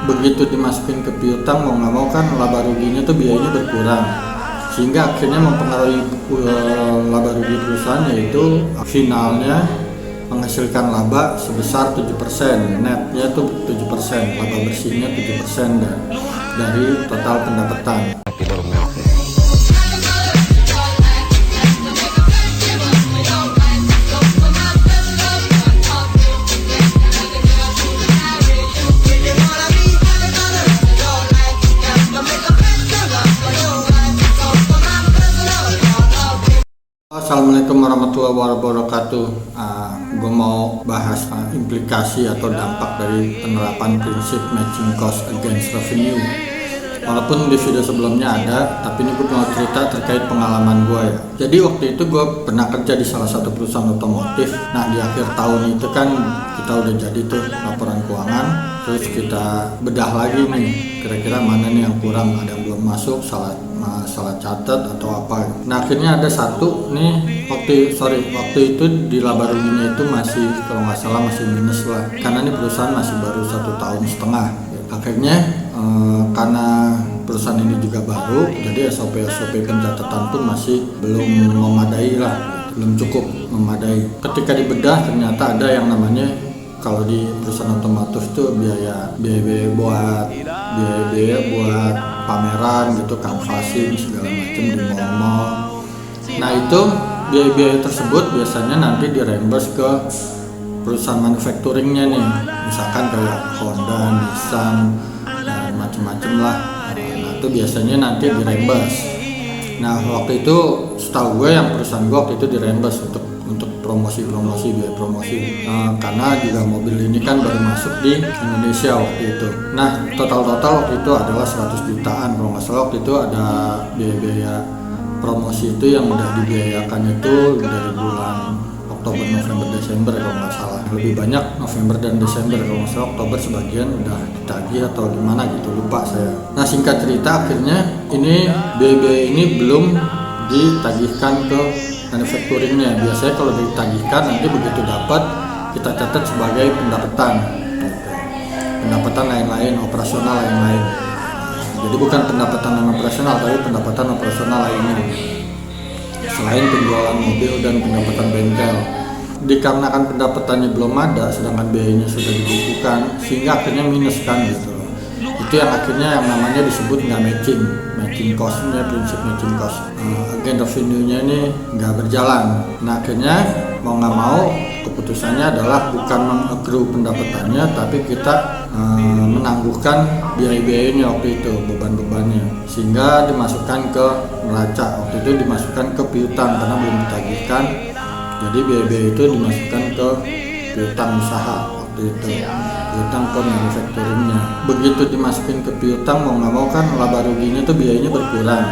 Begitu dimasukin ke piutang, mau nggak mau kan laba ruginya tuh biayanya berkurang, sehingga akhirnya mempengaruhi laba rugi perusahaan, yaitu finalnya menghasilkan laba sebesar 7%, netnya tuh 7%, laba bersihnya 7% dari total pendapatan. Assalamualaikum warahmatullahi wabarakatuh. Gue mau bahas implikasi atau dampak dari penerapan prinsip matching cost against revenue. Walaupun di video sebelumnya ada, tapi ini gue mau cerita terkait pengalaman gue ya. Jadi waktu itu gue pernah kerja di salah satu perusahaan otomotif. Nah, di akhir tahun itu kan kita udah jadi tuh laporan keuangan, terus kita bedah lagi nih, kira-kira mana nih yang kurang, ada yang belum masuk, salah catat atau apa. Nah, akhirnya ada satu nih, waktu itu di laba ruginya itu masih, kalau nggak salah masih minus lah, karena ini perusahaan masih baru 1,5 tahun. Akhirnya karena perusahaan ini juga baru, jadi SOP pencatatan pun masih belum memadai lah, belum cukup memadai. Ketika dibedah ternyata ada yang namanya, kalau di perusahaan otomotif itu biaya buat pameran gitu, canvassing segala macam di mall. Nah, itu biaya tersebut biasanya nanti direimburse ke perusahaan manufacturingnya nih, misalkan kayak Honda, Nissan, macam-macam lah. Nah, itu biasanya nanti direimburse. Nah, waktu itu setahu gue yang perusahaan gue waktu itu direimburse untuk promosi biaya promosi, karena juga mobil ini kan baru masuk di Indonesia waktu itu. Nah, total waktu itu adalah 100 jutaan kalau nggak salah. Waktu itu ada biaya promosi itu yang udah dibiayakan itu dari bulan Oktober, November, Desember kalau nggak salah. Lebih banyak November dan Desember, kalau nggak salah Oktober sebagian udah ditagih atau gimana gitu, lupa saya. Nah, singkat cerita akhirnya ini biaya ini belum ditagihkan ke manufacturingnya. Biasanya kalau ditagihkan nanti begitu dapat kita catat sebagai pendapatan lain-lain, operasional lain-lain. Jadi bukan pendapatan non operasional, tapi pendapatan operasional lainnya selain penjualan mobil dan pendapatan bengkel. Dikarenakan pendapatannya belum ada, sedangkan biayanya sudah dibukukan, sehingga akhirnya minus kan gitu. Itu yang akhirnya yang namanya disebut nggak matching costnya, prinsip matching cost against revenue-nya ini nggak berjalan. Nah, akhirnya mau nggak mau keputusannya adalah bukan mengaccrue pendapatannya, tapi kita menangguhkan biaya-biayanya waktu itu, beban-bebannya, sehingga dimasukkan ke neraca. Waktu itu dimasukkan ke piutang karena belum ditagihkan, jadi biaya-biaya itu dimasukkan ke piutang usaha waktu itu, piutang ke manufacturingnya. Begitu dimasukin ke piutang, mau nggak mau kan laba ruginya tuh biayanya berkurang,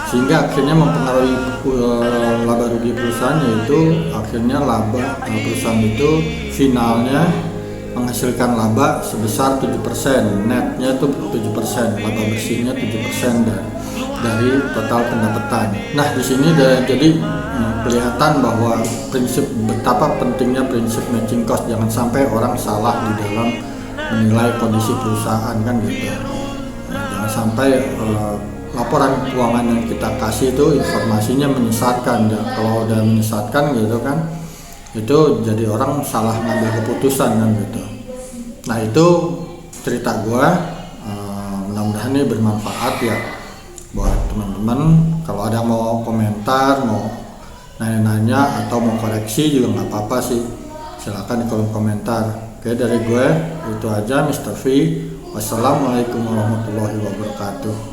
sehingga akhirnya mempengaruhi laba rugi perusahaan, yaitu akhirnya laba perusahaan itu finalnya menghasilkan laba sebesar 7%, netnya tuh 7%, laba bersihnya 7% dari total pendapatan. Nah, di sini jadi kelihatan bahwa betapa pentingnya prinsip matching cost. Jangan sampai orang salah di dalam menilai kondisi perusahaan kan gitu. Jangan sampai laporan keuangan yang kita kasih itu informasinya menyesatkan ya. Kalau udah menyesatkan gitu kan, itu jadi orang salah ngambil keputusan kan gitu. Nah, itu cerita gua, mudah-mudahan ini bermanfaat ya buat teman-teman. Kalau ada mau komentar, mau nanya-nanya atau mau koreksi juga nggak apa-apa sih, silakan di kolom komentar. Oke, dari gue itu aja, Mr. V. Wassalamualaikum warahmatullahi wabarakatuh.